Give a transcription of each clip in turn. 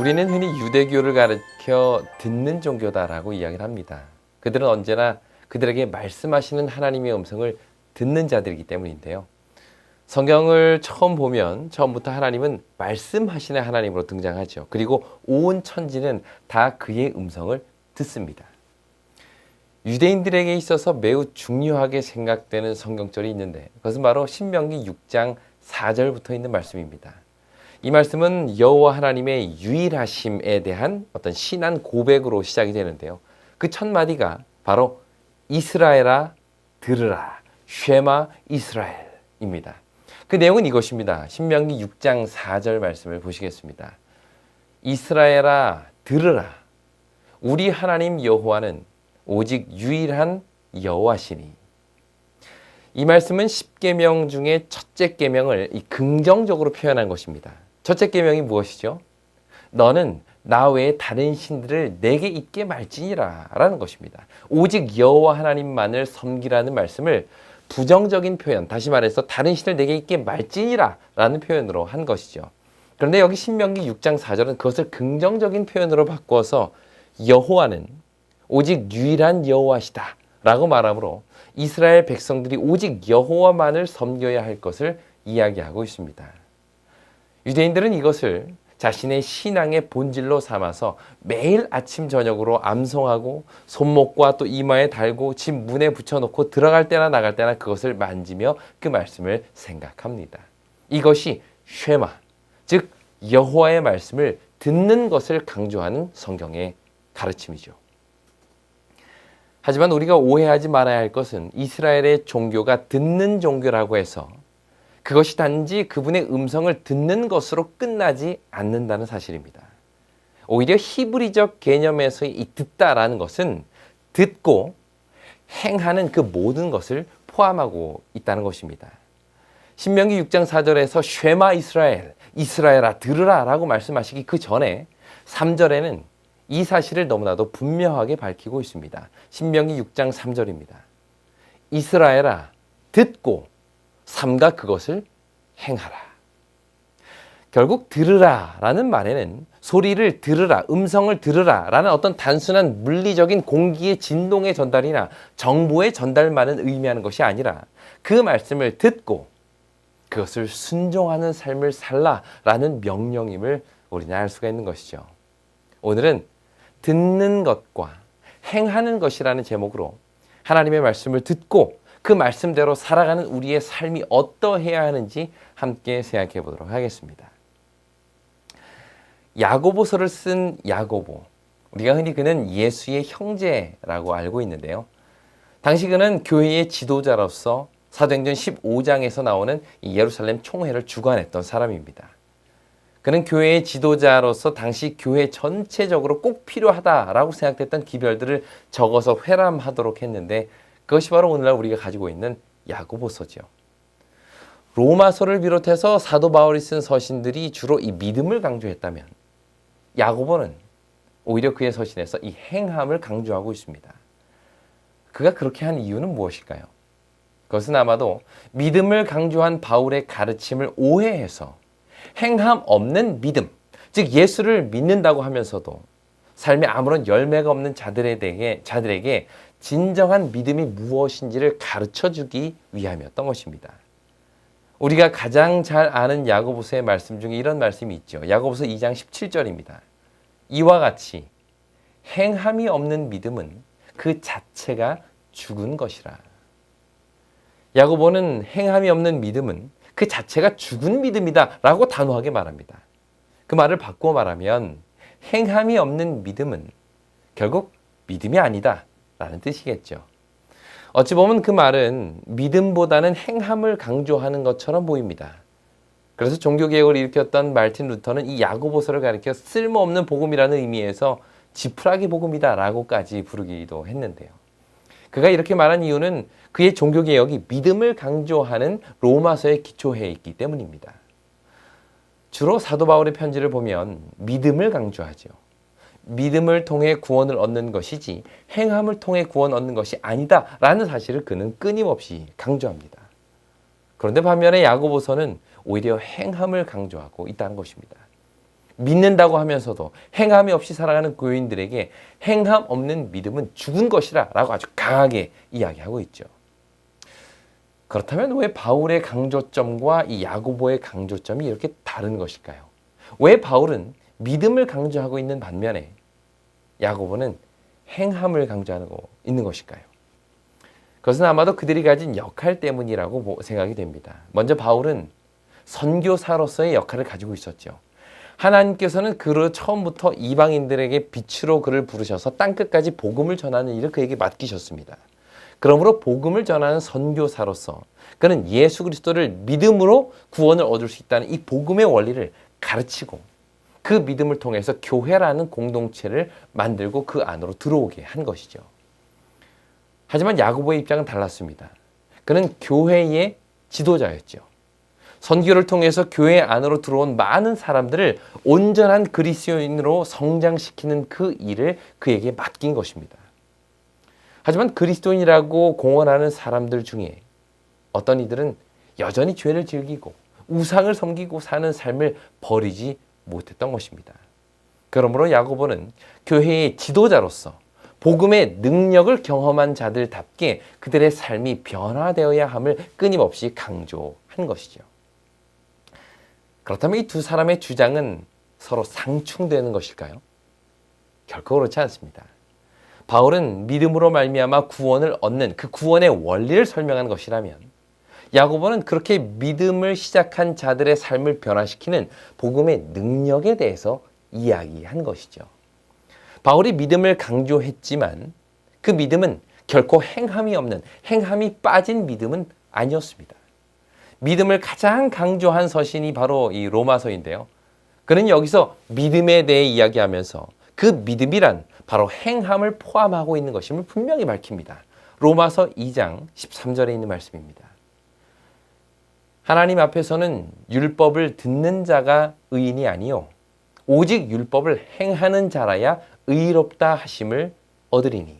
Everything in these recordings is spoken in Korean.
우리는 흔히 유대교를 가르쳐 듣는 종교다라고 이야기를 합니다. 그들은 언제나 그들에게 말씀하시는 하나님의 음성을 듣는 자들이기 때문인데요. 성경을 처음 보면 처음부터 하나님은 말씀하시는 하나님으로 등장하죠. 그리고 온 천지는 다 그의 음성을 듣습니다. 유대인들에게 있어서 매우 중요하게 생각되는 성경절이 있는데 그것은 바로 신명기 6장 4절부터 있는 말씀입니다. 이 말씀은 여호와 하나님의 유일하심에 대한 어떤 신한 고백으로 시작이 되는데요. 그 첫 마디가 바로 이스라엘아 들으라 쉐마 이스라엘입니다. 그 내용은 이것입니다. 신명기 6장 4절 말씀을 보시겠습니다. 이스라엘아 들으라 우리 하나님 여호와는 오직 유일한 여호와시니. 이 말씀은 10계명 중에 첫째 계명을 긍정적으로 표현한 것입니다. 첫째 계명이 무엇이죠? 너는 나 외에 다른 신들을 내게 있게 말지니라 라는 것입니다. 오직 여호와 하나님만을 섬기라는 말씀을 부정적인 표현, 다시 말해서 다른 신을 내게 있게 말지니라 라는 표현으로 한 것이죠. 그런데 여기 신명기 6장 4절은 그것을 긍정적인 표현으로 바꿔서 여호와는 오직 유일한 여호와시다 라고 말하므로 이스라엘 백성들이 오직 여호와만을 섬겨야 할 것을 이야기하고 있습니다. 유대인들은 이것을 자신의 신앙의 본질로 삼아서 매일 아침 저녁으로 암송하고 손목과 또 이마에 달고 집 문에 붙여놓고 들어갈 때나 나갈 때나 그것을 만지며 그 말씀을 생각합니다. 이것이 쉐마, 즉 여호와의 말씀을 듣는 것을 강조하는 성경의 가르침이죠. 하지만 우리가 오해하지 말아야 할 것은 이스라엘의 종교가 듣는 종교라고 해서 그것이 단지 그분의 음성을 듣는 것으로 끝나지 않는다는 사실입니다. 오히려 히브리적 개념에서의 이 듣다라는 것은 듣고 행하는 그 모든 것을 포함하고 있다는 것입니다. 신명기 6장 4절에서 쉐마 이스라엘, 이스라엘아 들으라 라고 말씀하시기 그 전에 3절에는 이 사실을 너무나도 분명하게 밝히고 있습니다. 신명기 6장 3절입니다. 이스라엘아 듣고 삼가 그것을 행하라. 결국 들으라 라는 말에는 소리를 들으라, 음성을 들으라 라는 어떤 단순한 물리적인 공기의 진동의 전달이나 정보의 전달만은 의미하는 것이 아니라 그 말씀을 듣고 그것을 순종하는 삶을 살라 라는 명령임을 우리는 알 수가 있는 것이죠. 오늘은 듣는 것과 행하는 것이라는 제목으로 하나님의 말씀을 듣고 그 말씀대로 살아가는 우리의 삶이 어떠해야 하는지 함께 생각해 보도록 하겠습니다. 야고보서를 쓴 야고보, 우리가 흔히 그는 예수의 형제라고 알고 있는데요. 당시 그는 교회의 지도자로서 사도행전 15장에서 나오는 이 예루살렘 총회를 주관했던 사람입니다. 그는 교회의 지도자로서 당시 교회 전체적으로 꼭 필요하다라고 생각됐던 기별들을 적어서 회람하도록 했는데 그것이 바로 오늘날 우리가 가지고 있는 야고보서죠. 로마서를 비롯해서 사도 바울이 쓴 서신들이 주로 이 믿음을 강조했다면 야고보는 오히려 그의 서신에서 이 행함을 강조하고 있습니다. 그가 그렇게 한 이유는 무엇일까요? 그것은 아마도 믿음을 강조한 바울의 가르침을 오해해서 행함 없는 믿음, 즉 예수를 믿는다고 하면서도 삶에 아무런 열매가 없는 자들에게 진정한 믿음이 무엇인지를 가르쳐주기 위함이었던 것입니다. 우리가 가장 잘 아는 야고보서의 말씀 중에 이런 말씀이 있죠. 야고보서 2장 17절입니다. 이와 같이 행함이 없는 믿음은 그 자체가 죽은 것이라. 야고보는 행함이 없는 믿음은 그 자체가 죽은 믿음이다 라고 단호하게 말합니다. 그 말을 바꾸어 말하면 행함이 없는 믿음은 결국 믿음이 아니다 라는 뜻이겠죠. 어찌 보면 그 말은 믿음보다는 행함을 강조하는 것처럼 보입니다. 그래서 종교개혁을 일으켰던 말틴 루터는 이 야고보서를 가리켜 쓸모없는 복음이라는 의미에서 지푸라기 복음이다 라고까지 부르기도 했는데요. 그가 이렇게 말한 이유는 그의 종교개혁이 믿음을 강조하는 로마서에 기초해 있기 때문입니다. 주로 사도 바울의 편지를 보면 믿음을 강조하죠. 믿음을 통해 구원을 얻는 것이지 행함을 통해 구원 얻는 것이 아니다라는 사실을 그는 끊임없이 강조합니다. 그런데 반면에 야고보서는 오히려 행함을 강조하고 있다는 것입니다. 믿는다고 하면서도 행함이 없이 살아가는 교인들에게 행함 없는 믿음은 죽은 것이라 라고 아주 강하게 이야기하고 있죠. 그렇다면 왜 바울의 강조점과 이 야고보의 강조점이 이렇게 다른 것일까요? 왜 바울은 믿음을 강조하고 있는 반면에 야고보는 행함을 강조하고 있는 것일까요? 그것은 아마도 그들이 가진 역할 때문이라고 생각이 됩니다. 먼저 바울은 선교사로서의 역할을 가지고 있었죠. 하나님께서는 그를 처음부터 이방인들에게 빛으로 그를 부르셔서 땅끝까지 복음을 전하는 일을 그에게 맡기셨습니다. 그러므로 복음을 전하는 선교사로서 그는 예수 그리스도를 믿음으로 구원을 얻을 수 있다는 이 복음의 원리를 가르치고 그 믿음을 통해서 교회라는 공동체를 만들고 그 안으로 들어오게 한 것이죠. 하지만 야고보의 입장은 달랐습니다. 그는 교회의 지도자였죠. 선교를 통해서 교회 안으로 들어온 많은 사람들을 온전한 그리스도인으로 성장시키는 그 일을 그에게 맡긴 것입니다. 하지만 그리스도인이라고 공언하는 사람들 중에 어떤 이들은 여전히 죄를 즐기고 우상을 섬기고 사는 삶을 버리지 못했던 것입니다. 그러므로 야고보는 교회의 지도자로서 복음의 능력을 경험한 자들답게 그들의 삶이 변화되어야 함을 끊임없이 강조한 것이죠. 그렇다면 이 두 사람의 주장은 서로 상충되는 것일까요? 결코 그렇지 않습니다. 바울은 믿음으로 말미암아 구원을 얻는 그 구원의 원리를 설명한 것이라면 야고보는 그렇게 믿음을 시작한 자들의 삶을 변화시키는 복음의 능력에 대해서 이야기한 것이죠. 바울이 믿음을 강조했지만 그 믿음은 결코 행함이 없는, 행함이 빠진 믿음은 아니었습니다. 믿음을 가장 강조한 서신이 바로 이 로마서인데요. 그는 여기서 믿음에 대해 이야기하면서 그 믿음이란 바로 행함을 포함하고 있는 것임을 분명히 밝힙니다. 로마서 2장 13절에 있는 말씀입니다. 하나님 앞에서는 율법을 듣는 자가 의인이 아니요 오직 율법을 행하는 자라야 의롭다 하심을 얻으리니.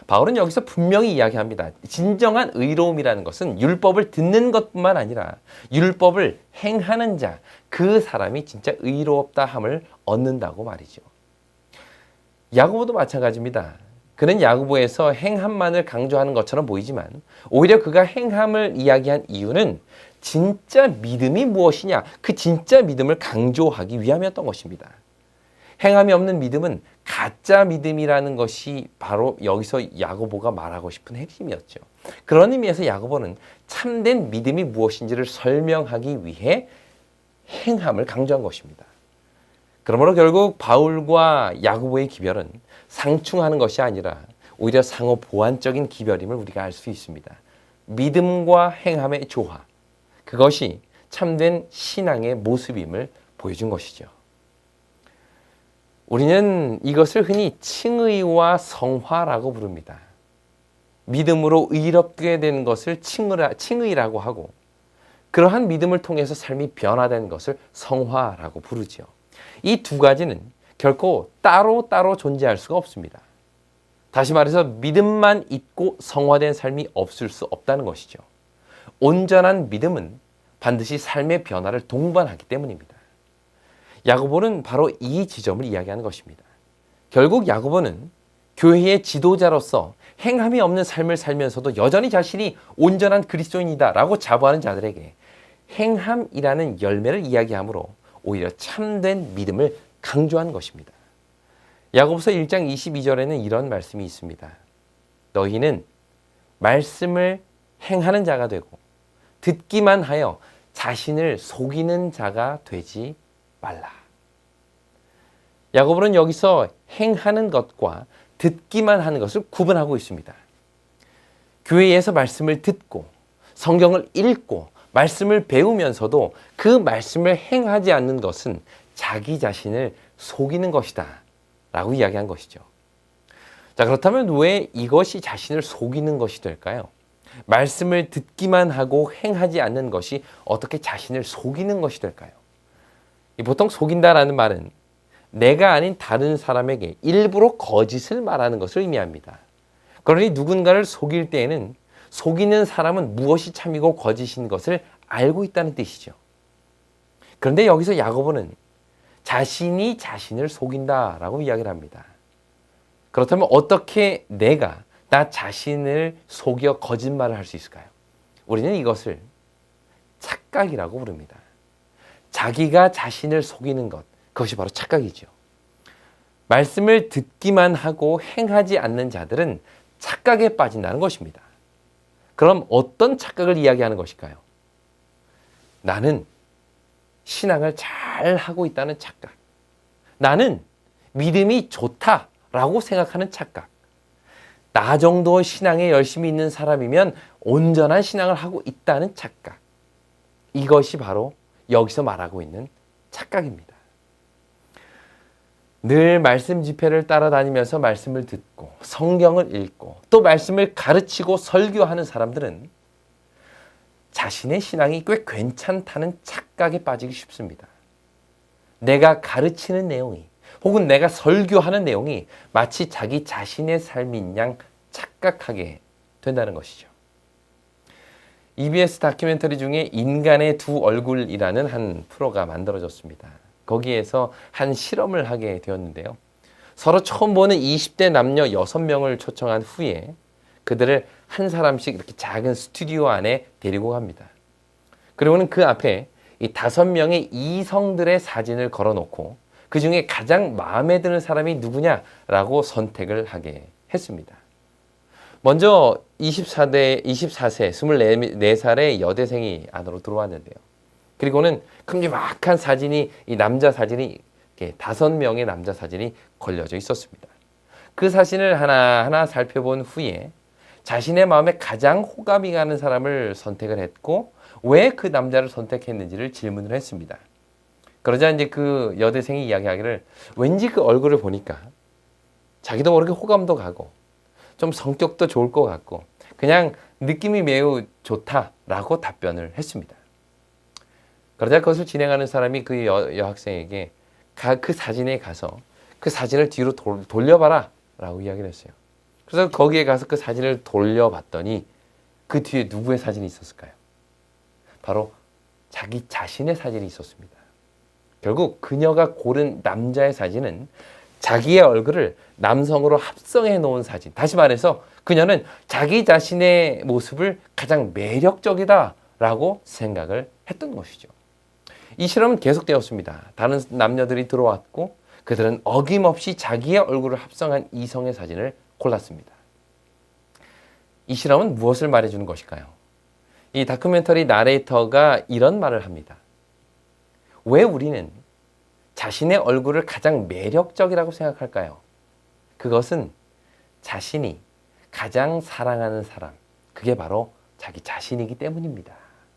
바울은 여기서 분명히 이야기합니다. 진정한 의로움이라는 것은 율법을 듣는 것뿐만 아니라 율법을 행하는 자, 그 사람이 진짜 의롭다 함을 얻는다고 말이죠. 야고보도 마찬가지입니다. 그는 야고보에서 행함만을 강조하는 것처럼 보이지만 오히려 그가 행함을 이야기한 이유는 진짜 믿음이 무엇이냐, 그 진짜 믿음을 강조하기 위함이었던 것입니다. 행함이 없는 믿음은 가짜 믿음이라는 것이 바로 여기서 야고보가 말하고 싶은 핵심이었죠. 그런 의미에서 야고보는 참된 믿음이 무엇인지를 설명하기 위해 행함을 강조한 것입니다. 그러므로 결국 바울과 야고보의 기별은 상충하는 것이 아니라 오히려 상호 보완적인 기별임을 우리가 알 수 있습니다. 믿음과 행함의 조화, 그것이 참된 신앙의 모습임을 보여준 것이죠. 우리는 이것을 흔히 칭의와 성화라고 부릅니다. 믿음으로 의롭게 된 것을 칭의라고 하고 그러한 믿음을 통해서 삶이 변화된 것을 성화라고 부르죠. 이 두 가지는 결코 따로따로 존재할 수가 없습니다. 다시 말해서 믿음만 있고 성화된 삶이 없을 수 없다는 것이죠. 온전한 믿음은 반드시 삶의 변화를 동반하기 때문입니다. 야고보는 바로 이 지점을 이야기하는 것입니다. 결국 야고보는 교회의 지도자로서 행함이 없는 삶을 살면서도 여전히 자신이 온전한 그리스도인이다라고 자부하는 자들에게 행함이라는 열매를 이야기하므로 오히려 참된 믿음을 강조한 것입니다. 야고보서 1장 22절에는 이런 말씀이 있습니다. 너희는 말씀을 행하는 자가 되고 듣기만 하여 자신을 속이는 자가 되지 말라. 야고보는 여기서 행하는 것과 듣기만 하는 것을 구분하고 있습니다. 교회에서 말씀을 듣고 성경을 읽고 말씀을 배우면서도 그 말씀을 행하지 않는 것은 자기 자신을 속이는 것이다 라고 이야기한 것이죠. 자, 그렇다면 왜 이것이 자신을 속이는 것이 될까요? 말씀을 듣기만 하고 행하지 않는 것이 어떻게 자신을 속이는 것이 될까요? 보통 속인다라는 말은 내가 아닌 다른 사람에게 일부러 거짓을 말하는 것을 의미합니다. 그러니 누군가를 속일 때에는 속이는 사람은 무엇이 참이고 거짓인 것을 알고 있다는 뜻이죠. 그런데 여기서 야고보는 자신이 자신을 속인다라고 이야기를 합니다. 그렇다면 어떻게 내가 나 자신을 속여 거짓말을 할 수 있을까요? 우리는 이것을 착각이라고 부릅니다. 자기가 자신을 속이는 것, 그것이 바로 착각이죠. 말씀을 듣기만 하고 행하지 않는 자들은 착각에 빠진다는 것입니다. 그럼 어떤 착각을 이야기하는 것일까요? 나는 신앙을 잘 하고 있다는 착각. 나는 믿음이 좋다라고 생각하는 착각. 나 정도의 신앙에 열심히 있는 사람이면 온전한 신앙을 하고 있다는 착각. 이것이 바로 여기서 말하고 있는 착각입니다. 늘 말씀 집회를 따라다니면서 말씀을 듣고 성경을 읽고 또 말씀을 가르치고 설교하는 사람들은 자신의 신앙이 꽤 괜찮다는 착각에 빠지기 쉽습니다. 내가 가르치는 내용이 혹은 내가 설교하는 내용이 마치 자기 자신의 삶인 양 착각하게 된다는 것이죠. EBS 다큐멘터리 중에 인간의 두 얼굴이라는 한 프로가 만들어졌습니다. 거기에서 한 실험을 하게 되었는데요. 서로 처음 보는 20대 남녀 6명을 초청한 후에 그들을 한 사람씩 이렇게 작은 스튜디오 안에 데리고 갑니다. 그리고는 그 앞에 이 5명의 이성들의 사진을 걸어놓고 그 중에 가장 마음에 드는 사람이 누구냐라고 선택을 하게 했습니다. 먼저 24세, 24살의 여대생이 안으로 들어왔는데요. 그리고는 큼지막한 사진이, 이 남자 사진이 이렇게 5명의 남자 사진이 걸려져 있었습니다. 그 사진을 하나하나 살펴본 후에 자신의 마음에 가장 호감이 가는 사람을 선택을 했고 왜 그 남자를 선택했는지를 질문을 했습니다. 그러자 이제 그 여대생이 이야기하기를 왠지 그 얼굴을 보니까 자기도 모르게 호감도 가고 좀 성격도 좋을 것 같고 그냥 느낌이 매우 좋다라고 답변을 했습니다. 그러자 그것을 진행하는 사람이 그 여학생에게 그 사진에 가서 그 사진을 뒤로 돌려봐라 라고 이야기를 했어요. 그래서 거기에 가서 그 사진을 돌려봤더니 그 뒤에 누구의 사진이 있었을까요? 바로 자기 자신의 사진이 있었습니다. 결국 그녀가 고른 남자의 사진은 자기의 얼굴을 남성으로 합성해 놓은 사진. 다시 말해서 그녀는 자기 자신의 모습을 가장 매력적이다라고 생각을 했던 것이죠. 이 실험은 계속되었습니다. 다른 남녀들이 들어왔고 그들은 어김없이 자기의 얼굴을 합성한 이성의 사진을 골랐습니다. 이 실험은 무엇을 말해주는 것일까요? 이 다큐멘터리 나레이터가 이런 말을 합니다. 왜 우리는 자신의 얼굴을 가장 매력적이라고 생각할까요? 그것은 자신이 가장 사랑하는 사람, 그게 바로 자기 자신이기 때문입니다.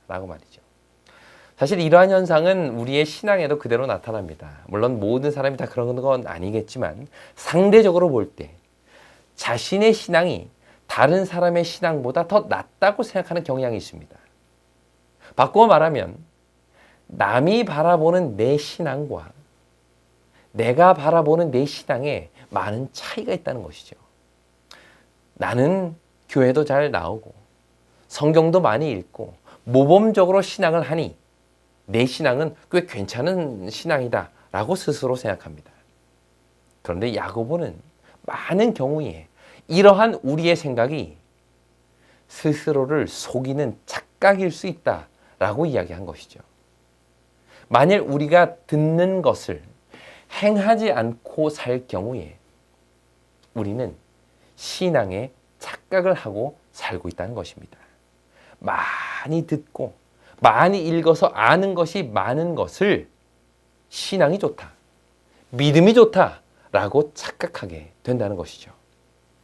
라고 말이죠. 사실 이러한 현상은 우리의 신앙에도 그대로 나타납니다. 물론 모든 사람이 다 그런 건 아니겠지만 상대적으로 볼 때 자신의 신앙이 다른 사람의 신앙보다 더 낫다고 생각하는 경향이 있습니다. 바꾸어 말하면 남이 바라보는 내 신앙과 내가 바라보는 내 신앙에 많은 차이가 있다는 것이죠. 나는 교회도 잘 나오고 성경도 많이 읽고 모범적으로 신앙을 하니 내 신앙은 꽤 괜찮은 신앙이다 라고 스스로 생각합니다. 그런데 야고보는 많은 경우에 이러한 우리의 생각이 스스로를 속이는 착각일 수 있다라고 이야기한 것이죠. 만일 우리가 듣는 것을 행하지 않고 살 경우에 우리는 신앙에 착각을 하고 살고 있다는 것입니다. 많이 듣고 많이 읽어서 아는 것이 많은 것을 신앙이 좋다, 믿음이 좋다라고 착각하게 된다는 것이죠.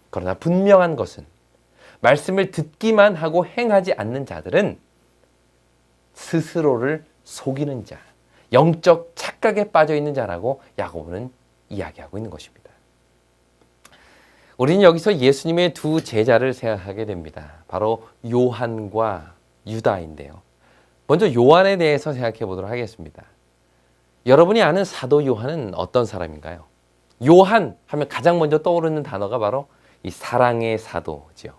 그러나 분명한 것은 말씀을 듣기만 하고 행하지 않는 자들은 스스로를 속이는 자, 영적 착각에 빠져 있는 자라고 야고보는 이야기하고 있는 것입니다. 우리는 여기서 예수님의 두 제자를 생각하게 됩니다. 바로 요한과 유다인데요. 먼저 요한에 대해서 생각해 보도록 하겠습니다. 여러분이 아는 사도 요한은 어떤 사람인가요? 요한 하면 가장 먼저 떠오르는 단어가 바로 이 사랑의 사도죠.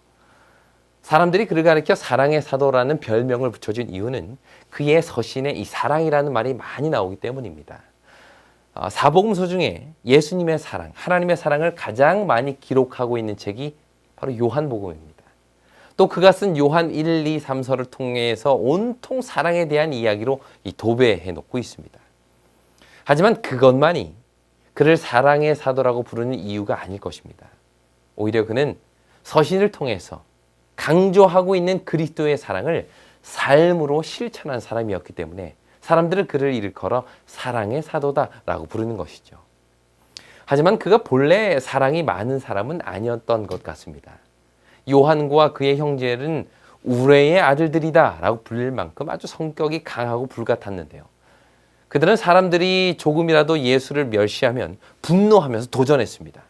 사람들이 그를 가리켜 사랑의 사도라는 별명을 붙여준 이유는 그의 서신에 이 사랑이라는 말이 많이 나오기 때문입니다. 사복음서 중에 예수님의 사랑, 하나님의 사랑을 가장 많이 기록하고 있는 책이 바로 요한복음입니다. 또 그가 쓴 요한 1, 2, 3서를 통해서 온통 사랑에 대한 이야기로 도배해 놓고 있습니다. 하지만 그것만이 그를 사랑의 사도라고 부르는 이유가 아닐 것입니다. 오히려 그는 서신을 통해서 강조하고 있는 그리스도의 사랑을 삶으로 실천한 사람이었기 때문에 사람들은 그를 일컬어 사랑의 사도다라고 부르는 것이죠. 하지만 그가 본래 사랑이 많은 사람은 아니었던 것 같습니다. 요한과 그의 형제는 우레의 아들들이다 라고 불릴 만큼 아주 성격이 강하고 불같았는데요. 그들은 사람들이 조금이라도 예수를 멸시하면 분노하면서 도전했습니다.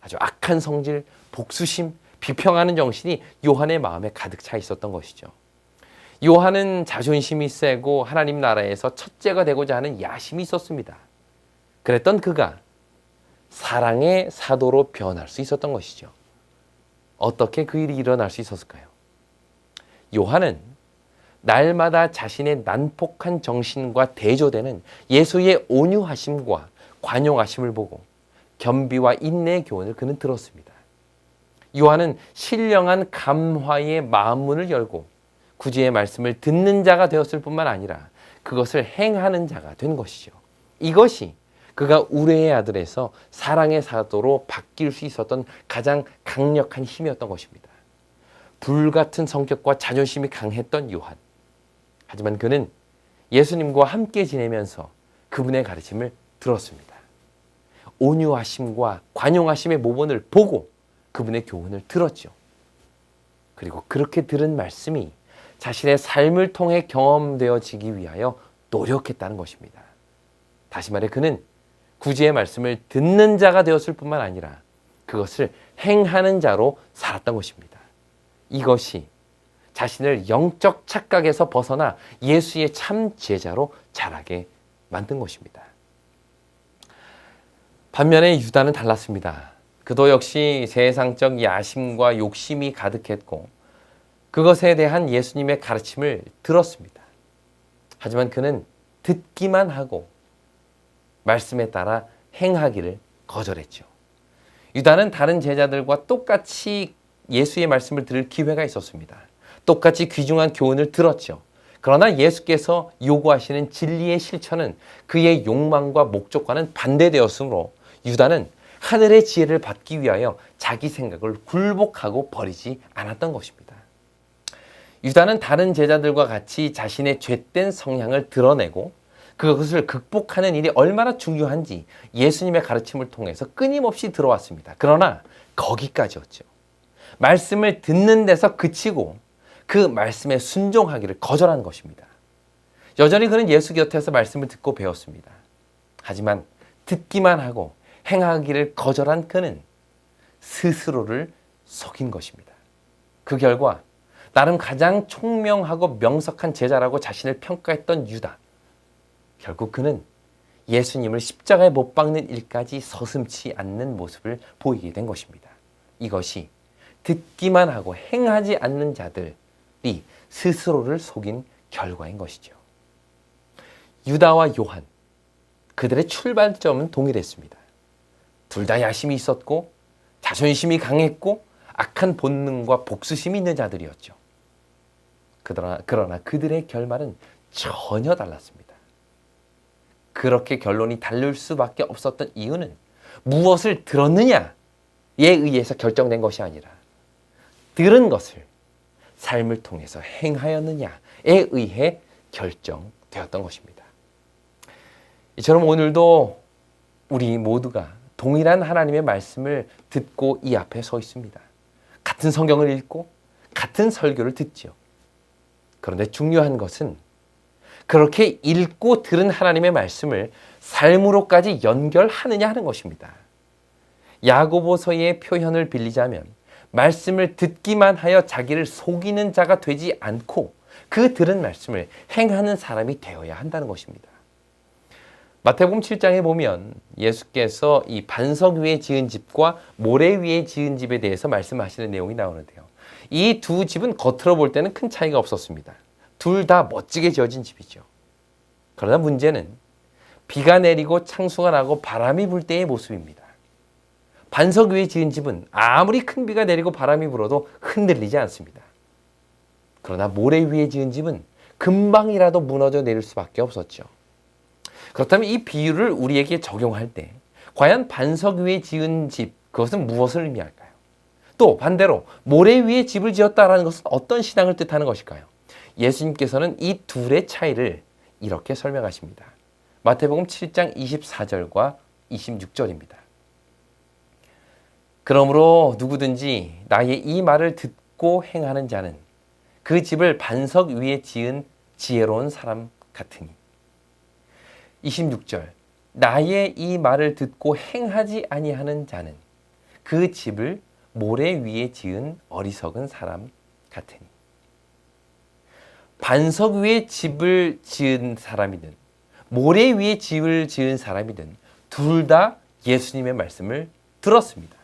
아주 악한 성질, 복수심, 비평하는 정신이 요한의 마음에 가득 차 있었던 것이죠. 요한은 자존심이 세고 하나님 나라에서 첫째가 되고자 하는 야심이 있었습니다. 그랬던 그가 사랑의 사도로 변할 수 있었던 것이죠. 어떻게 그 일이 일어날 수 있었을까요? 요한은 날마다 자신의 난폭한 정신과 대조되는 예수의 온유하심과 관용하심을 보고 겸비와 인내의 교훈을 그는 들었습니다. 요한은 신령한 감화의 마음문을 열고 구주의 말씀을 듣는 자가 되었을 뿐만 아니라 그것을 행하는 자가 된 것이죠. 이것이 그가 우레의 아들에서 사랑의 사도로 바뀔 수 있었던 가장 강력한 힘이었던 것입니다. 불같은 성격과 자존심이 강했던 요한. 하지만 그는 예수님과 함께 지내면서 그분의 가르침을 들었습니다. 온유하심과 관용하심의 모본을 보고 그분의 교훈을 들었죠. 그리고 그렇게 들은 말씀이 자신의 삶을 통해 경험되어지기 위하여 노력했다는 것입니다. 다시 말해 그는 구주의 말씀을 듣는 자가 되었을 뿐만 아니라 그것을 행하는 자로 살았던 것입니다. 이것이 자신을 영적 착각에서 벗어나 예수의 참 제자로 자라게 만든 것입니다. 반면에 유다는 달랐습니다. 그도 역시 세상적 야심과 욕심이 가득했고 그것에 대한 예수님의 가르침을 들었습니다. 하지만 그는 듣기만 하고 말씀에 따라 행하기를 거절했죠. 유다는 다른 제자들과 똑같이 예수의 말씀을 들을 기회가 있었습니다. 똑같이 귀중한 교훈을 들었죠. 그러나 예수께서 요구하시는 진리의 실천은 그의 욕망과 목적과는 반대되었으므로 유다는 하늘의 지혜를 받기 위하여 자기 생각을 굴복하고 버리지 않았던 것입니다. 유다는 다른 제자들과 같이 자신의 죄된 성향을 드러내고 그것을 극복하는 일이 얼마나 중요한지 예수님의 가르침을 통해서 끊임없이 들어왔습니다. 그러나 거기까지였죠. 말씀을 듣는 데서 그치고 그 말씀에 순종하기를 거절한 것입니다. 여전히 그는 예수 곁에서 말씀을 듣고 배웠습니다. 하지만 듣기만 하고 행하기를 거절한 그는 스스로를 속인 것입니다. 그 결과 나름 가장 총명하고 명석한 제자라고 자신을 평가했던 유다. 결국 그는 예수님을 십자가에 못 박는 일까지 서슴지 않는 모습을 보이게 된 것입니다. 이것이 듣기만 하고 행하지 않는 자들이 스스로를 속인 결과인 것이죠. 유다와 요한, 그들의 출발점은 동일했습니다. 둘 다 야심이 있었고 자존심이 강했고 악한 본능과 복수심이 있는 자들이었죠. 그러나 그들의 결말은 전혀 달랐습니다. 그렇게 결론이 다를 수밖에 없었던 이유는 무엇을 들었느냐에 의해서 결정된 것이 아니라 들은 것을 삶을 통해서 행하였느냐에 의해 결정되었던 것입니다. 이처럼 오늘도 우리 모두가 동일한 하나님의 말씀을 듣고 이 앞에 서 있습니다. 같은 성경을 읽고 같은 설교를 듣지요. 그런데 중요한 것은 그렇게 읽고 들은 하나님의 말씀을 삶으로까지 연결하느냐 하는 것입니다. 야고보서의 표현을 빌리자면 말씀을 듣기만 하여 자기를 속이는 자가 되지 않고 그 들은 말씀을 행하는 사람이 되어야 한다는 것입니다. 마태복음 7장에 보면 예수께서 이 반석 위에 지은 집과 모래 위에 지은 집에 대해서 말씀하시는 내용이 나오는데요. 이 두 집은 겉으로 볼 때는 큰 차이가 없었습니다. 둘 다 멋지게 지어진 집이죠. 그러나 문제는 비가 내리고 창수가 나고 바람이 불 때의 모습입니다. 반석 위에 지은 집은 아무리 큰 비가 내리고 바람이 불어도 흔들리지 않습니다. 그러나 모래 위에 지은 집은 금방이라도 무너져 내릴 수밖에 없었죠. 그렇다면 이 비유를 우리에게 적용할 때 과연 반석 위에 지은 집, 그것은 무엇을 의미할까요? 또 반대로 모래 위에 집을 지었다라는 것은 어떤 신앙을 뜻하는 것일까요? 예수님께서는 이 둘의 차이를 이렇게 설명하십니다. 마태복음 7장 24절과 26절입니다. 그러므로 누구든지 나의 이 말을 듣고 행하는 자는 그 집을 반석 위에 지은 지혜로운 사람 같으니. 26절 나의 이 말을 듣고 행하지 아니하는 자는 그 집을 모래 위에 지은 어리석은 사람 같으니. 반석 위에 집을 지은 사람이든 모래 위에 집을 지은 사람이든 둘 다 예수님의 말씀을 들었습니다.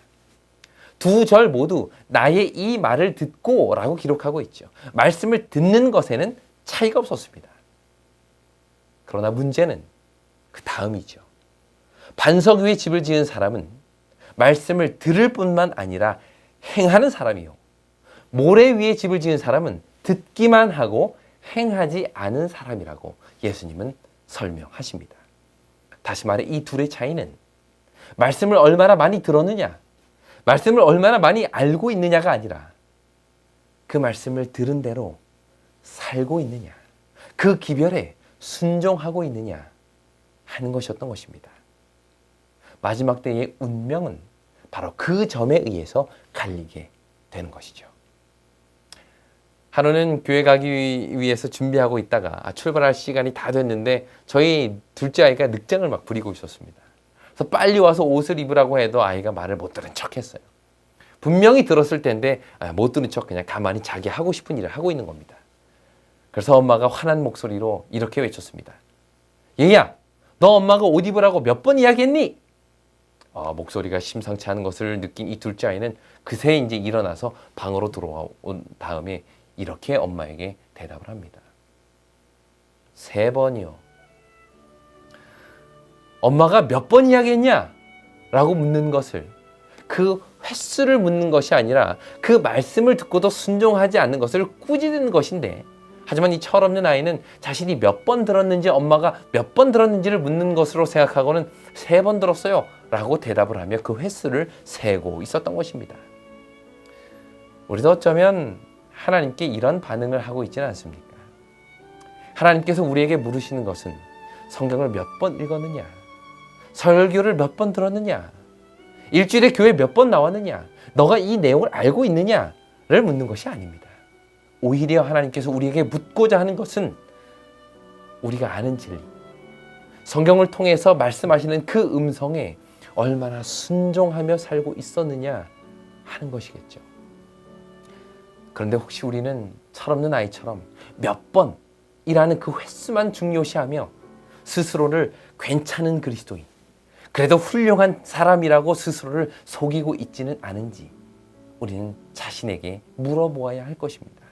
두 절 모두 나의 이 말을 듣고 라고 기록하고 있죠. 말씀을 듣는 것에는 차이가 없었습니다. 그러나 문제는 그 다음이죠. 반석 위에 집을 지은 사람은 말씀을 들을 뿐만 아니라 행하는 사람이요. 모래 위에 집을 지은 사람은 듣기만 하고 행하지 않은 사람이라고 예수님은 설명하십니다. 다시 말해 이 둘의 차이는 말씀을 얼마나 많이 들었느냐, 말씀을 얼마나 많이 알고 있느냐가 아니라 그 말씀을 들은 대로 살고 있느냐, 그 기별에 순종하고 있느냐 하는 것이었던 것입니다. 마지막 때의 운명은 바로 그 점에 의해서 갈리게 되는 것이죠. 하루는 교회 가기 위해서 준비하고 있다가 출발할 시간이 다 됐는데 저희 둘째 아이가 늑장을 막 부리고 있었습니다. 그래서 빨리 와서 옷을 입으라고 해도 아이가 말을 못 들은 척 했어요. 분명히 들었을 텐데 못 들은 척 그냥 가만히 자기 하고 싶은 일을 하고 있는 겁니다. 그래서 엄마가 화난 목소리로 이렇게 외쳤습니다. 얘야, 너 엄마가 옷 입으라고 몇 번 이야기했니? 목소리가 심상치 않은 것을 느낀 이 둘째 아이는 그새 이제 일어나서 방으로 들어온 다음에 이렇게 엄마에게 대답을 합니다. 3번이요. 엄마가 몇 번 이야기했냐? 라고 묻는 것을, 그 횟수를 묻는 것이 아니라 그 말씀을 듣고도 순종하지 않는 것을 꾸짖는 것인데, 하지만 이 철없는 아이는 자신이 몇 번 들었는지, 엄마가 몇 번 들었는지를 묻는 것으로 생각하고는 3번 들었어요 라고 대답을 하며 그 횟수를 세고 있었던 것입니다. 우리도 어쩌면 하나님께 이런 반응을 하고 있지는 않습니까? 하나님께서 우리에게 물으시는 것은 성경을 몇 번 읽었느냐, 설교를 몇 번 들었느냐, 일주일에 교회 몇 번 나왔느냐, 너가 이 내용을 알고 있느냐를 묻는 것이 아닙니다. 오히려 하나님께서 우리에게 묻고자 하는 것은 우리가 아는 진리, 성경을 통해서 말씀하시는 그 음성에 얼마나 순종하며 살고 있었느냐 하는 것이겠죠. 그런데 혹시 우리는 철없는 아이처럼 몇 번이라는 그 횟수만 중요시하며 스스로를 괜찮은 그리스도인, 그래도 훌륭한 사람이라고 스스로를 속이고 있지는 않은지 우리는 자신에게 물어보아야 할 것입니다.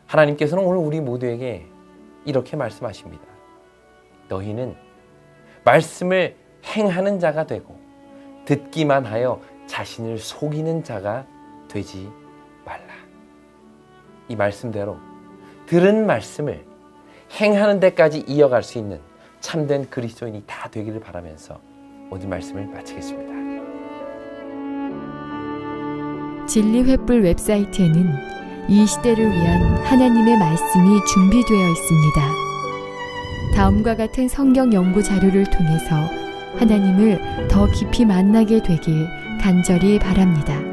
하나님께서는 오늘 우리 모두에게 이렇게 말씀하십니다. 너희는 말씀을 행하는 자가 되고 듣기만 하여 자신을 속이는 자가 되지 말라. 이 말씀대로 들은 말씀을 행하는 데까지 이어갈 수 있는 참된 그리스도인이 다 되기를 바라면서 오늘 말씀을 마치겠습니다. 진리횃불 웹사이트에는 이 시대를 위한 하나님의 말씀이 준비되어 있습니다. 다음과 같은 성경 연구 자료를 통해서 하나님을 더 깊이 만나게 되길 간절히 바랍니다.